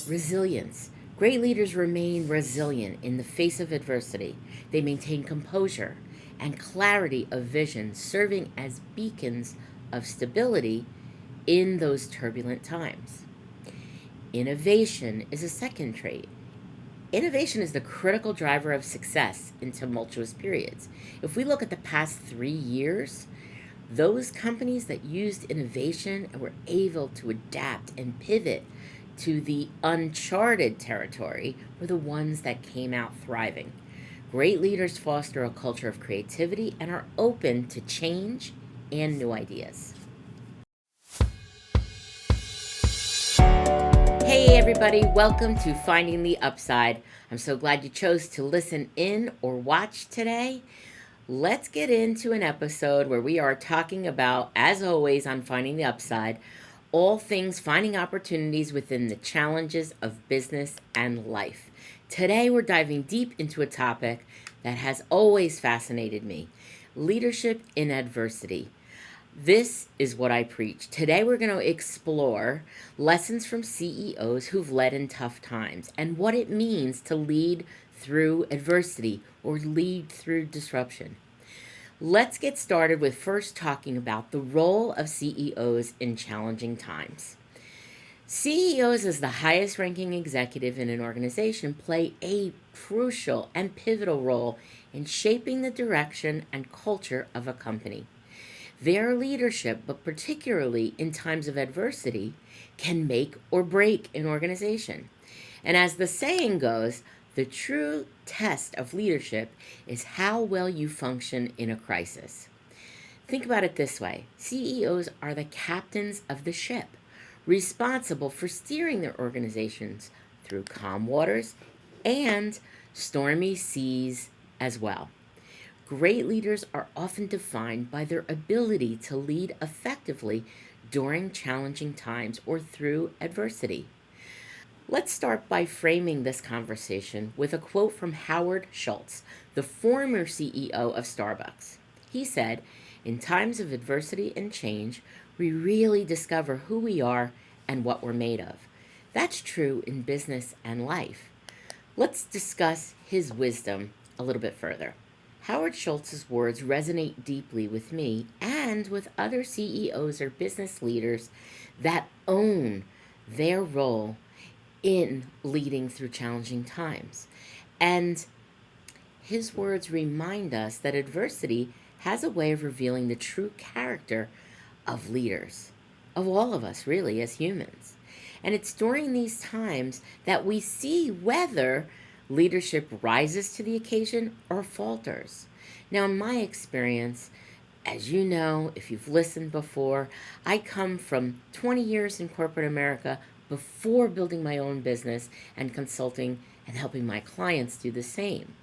Resilience. Great leaders remain resilient in the face of adversity. They maintain composure and clarity of vision, serving as beacons of stability in those turbulent times. Innovation is a second trait. Innovation is the critical driver of success in tumultuous periods. If we look at the past 3 years, those companies that used innovation and were able to adapt and pivot to the uncharted territory were the ones that came out thriving. Great leaders foster a culture of creativity and are open to change and new ideas. Hey everybody, welcome to Finding the Upside. I'm so glad you chose to listen in or watch today. Let's get into an episode where we are talking about, as always on Finding the Upside, all things finding opportunities within the challenges of business and life. Today we're diving deep into a topic that has always fascinated me: leadership in adversity. This is what I preach. Today we're going to explore lessons from CEOs who've led in tough times and what it means to lead through adversity or lead through disruption. Let's get started with first talking about the role of CEOs in challenging times. CEOs, as the highest ranking executive in an organization, play a crucial and pivotal role in shaping the direction and culture of a company. Their leadership, but particularly in times of adversity, can make or break an organization. And as the saying goes, the true test of leadership is how well you function in a crisis. Think about it this way: CEOs are the captains of the ship, responsible for steering their organizations through calm waters and stormy seas as well. Great leaders are often defined by their ability to lead effectively during challenging times or through adversity. Let's start by framing this conversation with a quote from Howard Schultz, the former CEO of Starbucks. He said, "In times of adversity and change, we really discover who we are and what we're made of." That's true in business and life. Let's discuss his wisdom a little bit further. Howard Schultz's words resonate deeply with me and with other CEOs or business leaders that own their role in leading through challenging times. And his words remind us that adversity has a way of revealing the true character of leaders, of all of us really as humans. And it's during these times that we see whether leadership rises to the occasion or falters. Now, in my experience, as you know, if you've listened before, I come from 20 years in corporate America before building my own business and consulting and helping my clients do the same.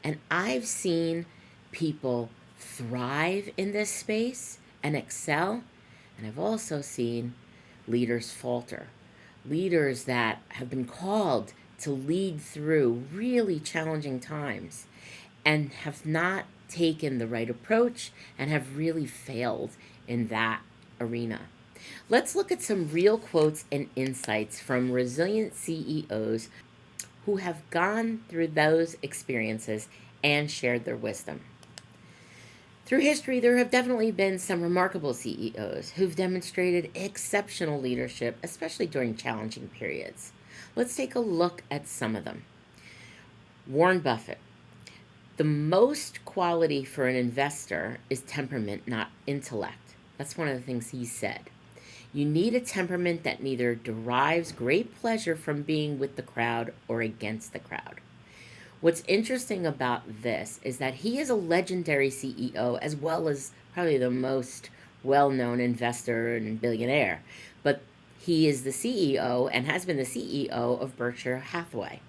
And I've seen people thrive in this space and excel, and I've also seen leaders falter. Leaders that have been called to lead through really challenging times and have not taken the right approach and have really failed in that arena. Let's look at some real quotes and insights from resilient CEOs who have gone through those experiences and shared their wisdom. Through history, there have definitely been some remarkable CEOs who've demonstrated exceptional leadership, especially during challenging periods. Let's take a look at some of them. Warren Buffett. The most quality for an investor is temperament, not intellect. That's one of the things he said. You need a temperament that neither derives great pleasure from being with the crowd or against the crowd. What's interesting about this is that he is a legendary CEO as well as probably the most well-known investor and billionaire. But he is the CEO and has been the CEO of Berkshire Hathaway.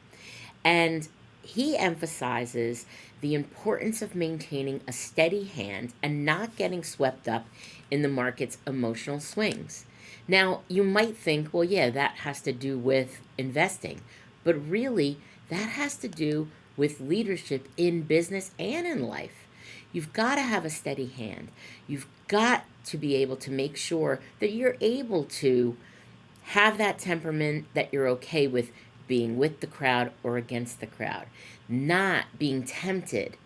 And he emphasizes the importance of maintaining a steady hand and not getting swept up in the market's emotional swings. Now, you might think, well, yeah, that has to do with investing. But really, that has to do with leadership in business and in life. You've got to have a steady hand. You've got to be able to make sure that you're able to Have that temperament that you're okay with being with the crowd or against the crowd, not being tempted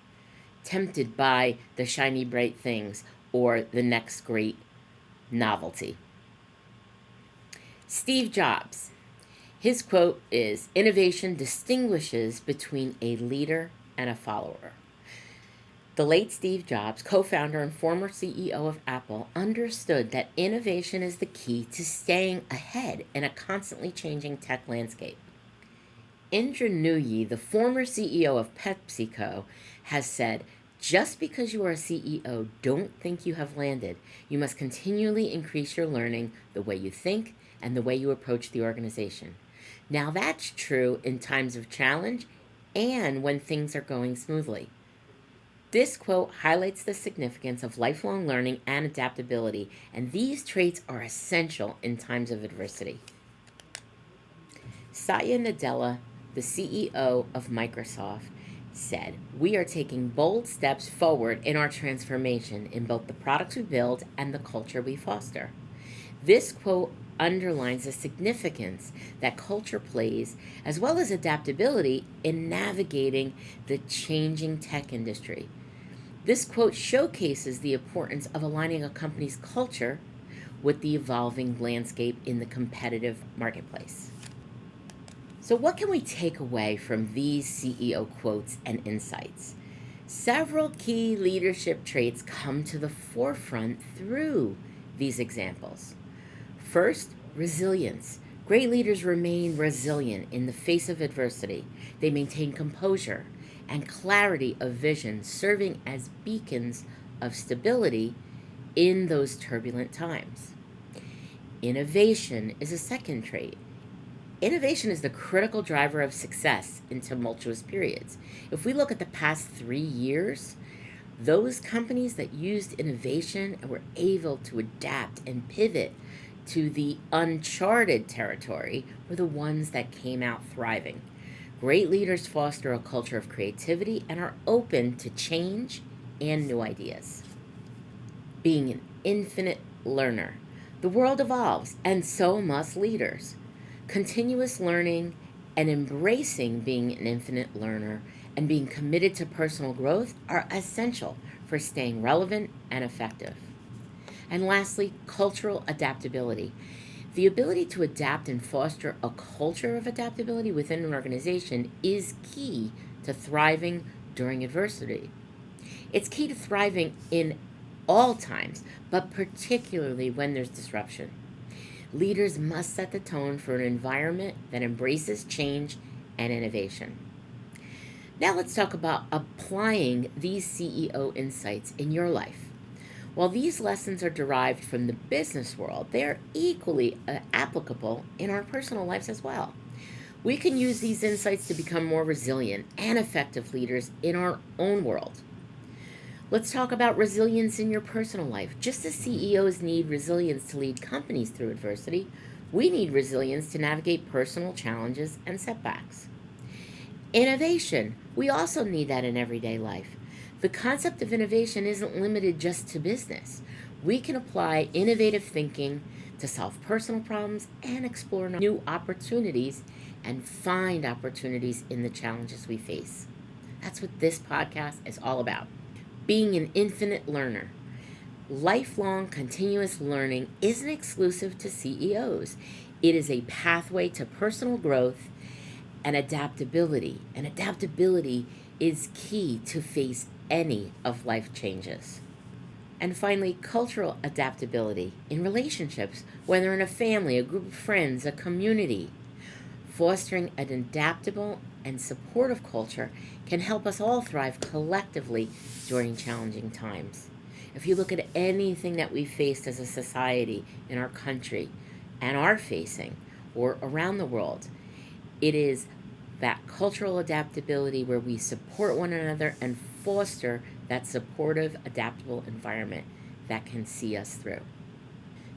by the shiny bright things or the next great novelty. Steve Jobs, his quote is, "Innovation distinguishes between a leader and a follower." The late Steve Jobs, co-founder and former CEO of Apple, understood that innovation is the key to staying ahead in a constantly changing tech landscape. Indra Nooyi, the former CEO of PepsiCo, has said, "Just because you are a CEO, don't think you have landed. You must continually increase your learning, the way you think, and the way you approach the organization." Now that's true in times of challenge and when things are going smoothly. This quote highlights the significance of lifelong learning and adaptability, and these traits are essential in times of adversity. Satya Nadella, the CEO of Microsoft, said, "We are taking bold steps forward in our transformation in both the products we build and the culture we foster." This quote underlines the significance that culture plays, as well as adaptability, in navigating the changing tech industry. This quote showcases the importance of aligning a company's culture with the evolving landscape in the competitive marketplace. So, what can we take away from these CEO quotes and insights? Several key leadership traits come to the forefront through these examples. First, resilience. Great leaders remain resilient in the face of adversity. They maintain composure and clarity of vision, serving as beacons of stability in those turbulent times. Innovation is a second trait. Innovation is the critical driver of success in tumultuous periods. If we look at the past 3 years, those companies that used innovation and were able to adapt and pivot to the uncharted territory were the ones that came out thriving. Great leaders foster a culture of creativity and are open to change and new ideas. Being an infinite learner. The world evolves, and so must leaders. Continuous learning and embracing being an infinite learner and being committed to personal growth are essential for staying relevant and effective. And lastly, cultural adaptability. The ability to adapt and foster a culture of adaptability within an organization is key to thriving during adversity. It's key to thriving in all times, but particularly when there's disruption. Leaders must set the tone for an environment that embraces change and innovation. Now let's talk about applying these CEO insights in your life. While these lessons are derived from the business world, they are equally applicable in our personal lives as well. We can use these insights to become more resilient and effective leaders in our own world. Let's talk about resilience in your personal life. Just as CEOs need resilience to lead companies through adversity, we need resilience to navigate personal challenges and setbacks. Innovation. We also need that in everyday life. The concept of innovation isn't limited just to business. We can apply innovative thinking to solve personal problems and explore new opportunities and find opportunities in the challenges we face. That's what this podcast is all about. Being an infinite learner. Lifelong continuous learning isn't exclusive to CEOs. It is a pathway to personal growth and adaptability. And adaptability is key to face any of life changes. And finally, cultural adaptability in relationships, whether in a family, a group of friends, a community. Fostering an adaptable and supportive culture can help us all thrive collectively during challenging times. If you look at anything that we faced as a society in our country and are facing or around the world, it is that cultural adaptability where we support one another and foster that supportive, adaptable environment that can see us through.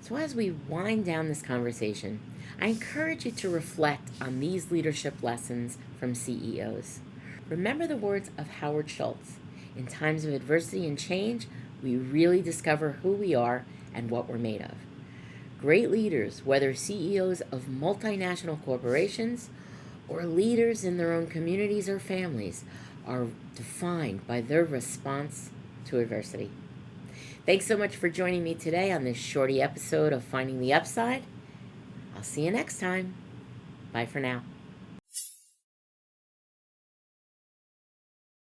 So as we wind down this conversation, I encourage you to reflect on these leadership lessons from CEOs. Remember the words of Howard Schultz. In times of adversity and change, we really discover who we are and what we're made of. Great leaders, whether CEOs of multinational corporations or leaders in their own communities or families, are defined by their response to adversity. Thanks so much for joining me today on this shorty episode of Finding the Upside. I'll see you next time. Bye for now.